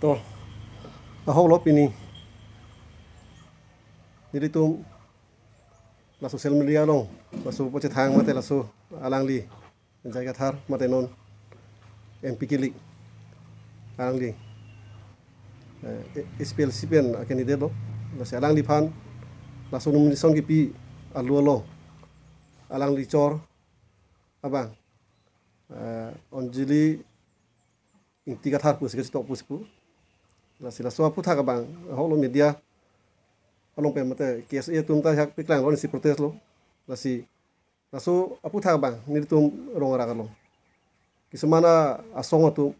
to ahok lo pini jadi tu la social media long lasu poche thang mate lasu alangli jaga thar mate non MP kilik alangli SPL CPN candidate lo lasi alangli phan lasu nomination ki pi alu lo alangli chor abang onjili tiga thar pus ke stop pus pu lasi lasu apu tha ka bang ahok lo media along pe mate kes e tum ta hak piklang lo si protest lo lasi lasu apu tha bang ni tum rong ra lo kisamana asong atu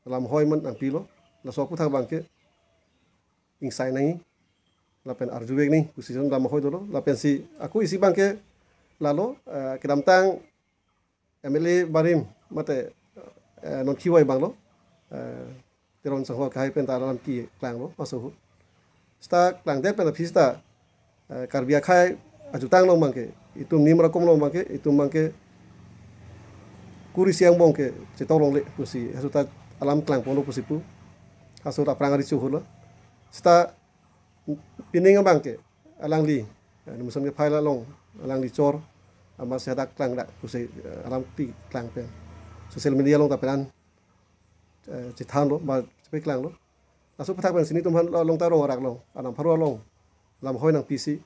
lam hoy man ang pilo lasu apu tha bang ke insai nai lapen arjuwek ni position lam hoy dolo lapen si aku isi bang ke lalo kedam tang MLA barim mate non kiwai bang lo teron sangho kai pen ta lam ki klang lo masu sta klang de pen pista karbia khai ajutang long bangke itum nimra kom long bangke itum bangke kuri siang bongke cetolong le pusi hasuta alam klang pono pusipu hasuta prangari chuhula sta pininga bangke alangli numusan ke phaila long alangli chor ama sedak klang dak pusi alam pi klang pen social media long ta peran cithan lo ba pe klang lo lasu pathak pen sini tum han long ta rong rak long anam pharwa long lam hoi nang PC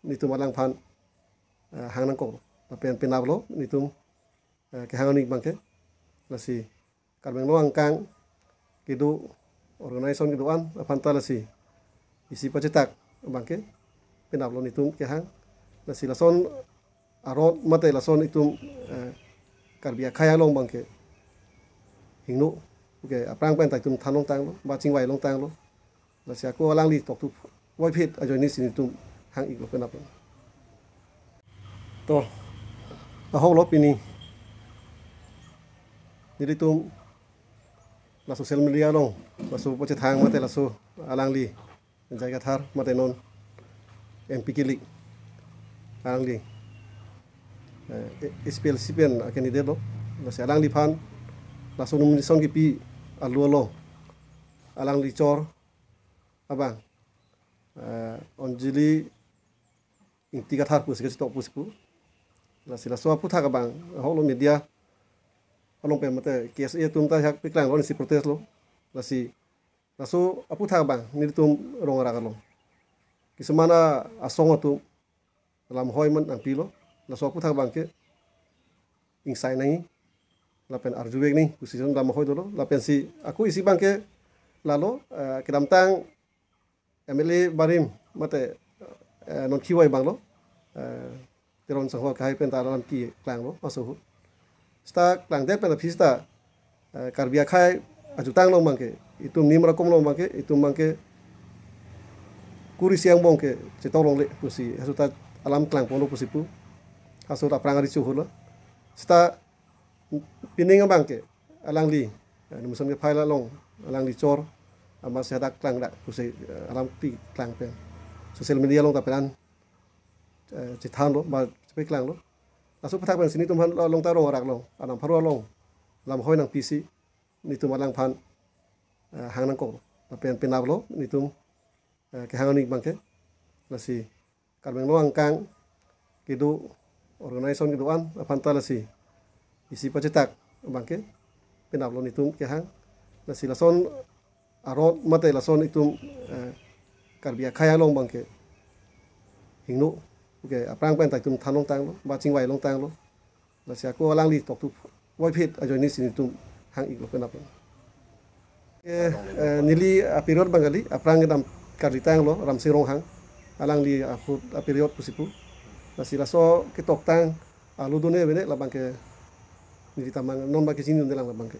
ni tum alang phan hang nang ko pen penab lo ni tum ke hang ni bangke lasi karbeng lo angkang kidu organization kidu an phanta lasi isi pacetak bangke penab lo ni tum ke hang lasi lason arot mate lason itum karbia khaya long bangke hingnu oke aprang pen tai tum thanong tang lo ba chingwai long tang lo la sia ko alang li tok tu wai phit a join ni sin tum hang ik lo penap to ahok lo pini jadi tum la social media long lasu poche thang mate lasu alang li jaga thar mate non MP kilik alang li SPL CPN candidate lo lasi alang li phan lasu nomination ki pi alu lo alang li chor abang onjili tiga thar pus ke stop pus pu lasi lasu apu tha ka bang ahok lo media along pe mate kes e tum ta hak piklang lo si protest lo lasi lasu apu tha bang ni tum rong ra lo kisamana asong atu lam hoy man ang pilo lasu apu tha bang ke insai nai lapen arjuwek ni position lam hoy dolo lapen si aku isi bang ke lalo kedam tang MLA barim mate non kiwai bang lo teron sangho kai pen ta lam ki klang lo masu sta klang de pen pista karbia khai ajutang long bangke itum nimra kom long bangke itum bangke kuri siang bongke cetolong le pusi hasuta alam klang pono pusipu hasuta prangari chuhula sta pininga bangke alangli numusan ke phaila long alangli chor ama sedak klang dak pusi alam pi klang pen social media long ta peran cithan lo ba pe klang lo lasu pathak pen sini tum han long ta rong rak long anam pharwa long lam hoi nang PC ni tum alang phan hang nang ko pen penab lo ni tum ke hang ni bangke lasi karbeng lo angkang kidu organization kidu an phanta lasi isi pacetak bangke penab lo ni tum ke hang lasi lason arot mate lason itum karbia khaya long bangke hingnu oke aprang pen tai tum thanong tang lo ba chingwai long tang lo la sia ko alang li tok tu wai phit a join ni sin tum hang ik lo penap nili apirot bangali aprang dam karli tang lo ram sirong hang alang li apiriot pusipu la si laso ke tok tang alu dune bene la bangke nili tamang non ba ke sini ndelang la bangke